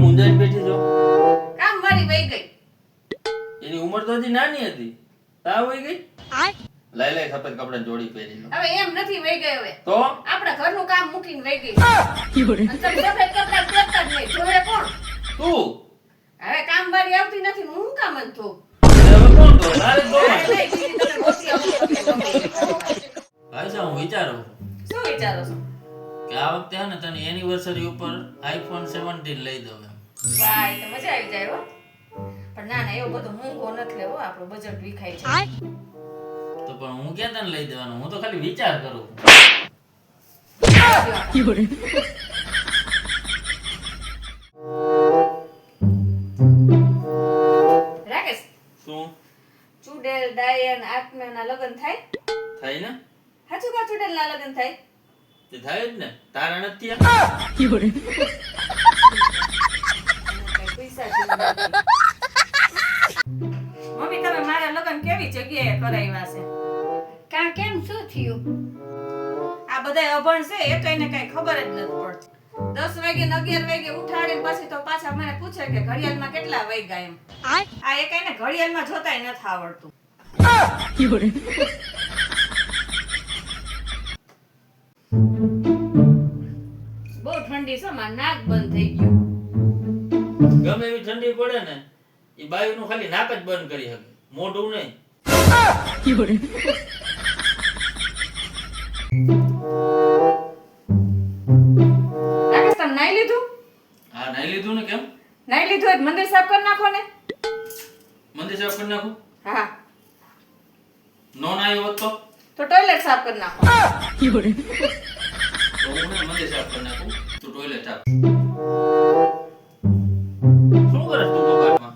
મુંજાઈને બેઠી છો? કામ મારી વઈ ગઈ. એની ઉંમર તો હજી નાની હતી. તાવ વઈ ગઈ? લઈ લઈ સફેદ કપડાની જોડી પહેરી લો. હવે એમ નથી વઈ ગઈ હવે. તો આપણા ઘરનું કામ મૂકીને વઈ ગઈ. અને તમે સફેદ કપડાં પહેરતા જ નહીં. જોડે કોણ? તું હવે કામ વાળી આવતી નથી. હું કામ જ થો. હવે કોણ તો તારે તો નહીં, બીજી તમે મોટી આવતી. ભાઈ સાહેબ, હું વિચારું શું વિચારો છો? કે આ વખતે હે ને તને એનિવર્સરી ઉપર iPhone 17 લઈ દઉં એમ. વાહ, એ તો મજા આવી જાય હો. પણ ના ના, એવો બધો મોંઘો નથી લેવો. આપણું બજેટ વિખાય છે. તો પણ હું ક્યાં તને લઈ દેવાનો? હું તો ખાલી વિચાર કરું. રાકેશ, શું ચુડેલ ડાયન આત્માના લગ્ન થાય? થાય ને? સાચું કા ચુડેલના લગ્ન થાય? તે થાય જ ને. તારા નથી થયા? કઈ પૈસા જેવું નથી. મમ્મી, તમે મારા લગ્ન કેવી જગ્યાએ કરાવ્યા છે? કાં કેમ શું થયું? આ બધાય અભણ છે, એ કઈને કઈ ખબર જ નથી પડતી. 10 વાગે ને 11 વાગે ઉઠાડીને પછી તો પાછા મને પૂછે કે ઘડિયાળમાં કેટલા વાગ્યા એમ. આ એ કઈને ઘડિયાળમાં જોતાય નથી આવડતું. બહુ ઠંડી છે, મારું નાક બંધ થઈ ગયું. ગમે એવી ઠંડી પડે ને એ બાયુનું ખાલી નાક જ બંધ કરી શકે, મોઢું નહીં. રાકેશ, તમે નાઈ લીધું? હા, નાઈ લીધું ને. કેમ? નાઈ લીધું હોય તો મંદિર સાફ કરી નાખો ને. મંદિર સાફ કરી નાખું? હા, નો નાયો હોત તો ટોયલેટ સાફ કરી નાખો. તો હું ને મંદિર સાફ કરી નાખું, તું ટોયલેટ સાફ. શું કરે તું કબાટમાં?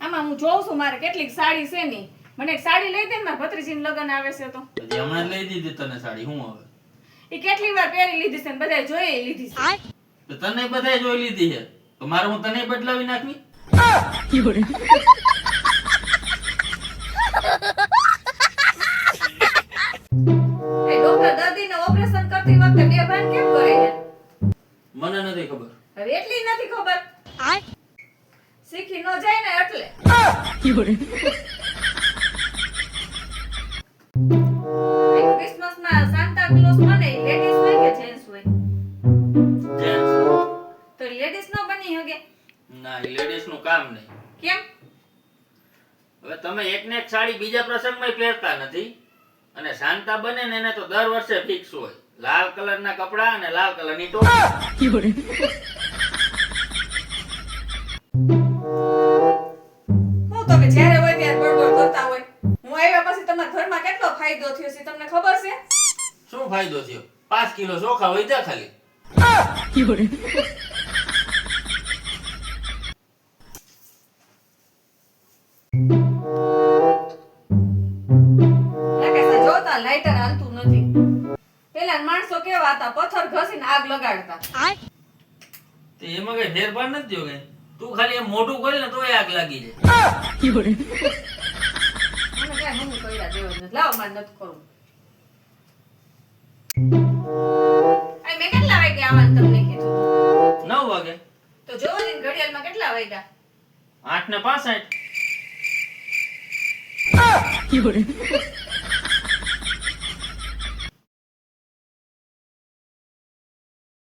આમાં હું જોઉં છું મારે કેટલીક સાડી છે ની. મને એક સાડી લઈ દે ને, મારા ભત્રીજીનું લગ્ન આવે છે તો. હજી હમણાં જ લઈ દીધી તને સાડી. હું હવે એ કેટલી વાર પહેરી લીધી છે ને બધાય જોઈ લીધી છે. તો તને બધાય જોઈ લીધી છે, તો મારે હું તને બદલાવી નાખવી? એ ડોક્ટર દર્દીને ઓપરેશન કરતી વખતે બેભાન કેમ કરે છે? મને નથી ખબર. હવે એટલી નથી ખબર. શીખી ન જાય ને એટલે. ક્રિસમસમાં સાન્ટા ક્લોઝ બને, લેડીઝ હોય કે જેન્ટ્સ હોય? જેન્ટ્સ. તો લેડીઝ નો બની હગે. ના, એ લેડીઝ નું કામ નહીં. કેમ? હવે તમે એકને એક સાડી બીજા પ્રસંગમાં પહેરતા નથી, અને શાંતા બને ને એને તો દર વર્ષે ફિક્સ હોય લાલ કલરના કપડા અને લાલ કલરની ટોપી. હું તમે જ્યારે હોય ત્યારે બળબડ કરતા હોય. હું આવ્યા પછી તમારા ઘરમાં કેટલો ફાયદો થયો છે તમને ખબર છે? શું ફાયદો થયો? 5 કિલો ચોખા વધ્યા ખાલી. રાકેશને જોતા લાઇટર હાલતું નથી. પેલા માણસો કેવા હતા, પથ્થર ઘસીને આગ લગાડતા. તે એમાં કઈ ફેરફાર નથી થયો કઈ. તું ખાલી એમ મોઢું ખોલ ને તોય આગ લાગી જાય. મને કાંઈ હમું કર્યા જેવું જ નથી. લાવો, મારે નથી કરવું. આ મેં કેટલા વાગે આવવાનું તમને કીધું? 9 વાગે. તો જોવો ને ઘડિયાળમાં કેટલા વાગ્યા? 8:65.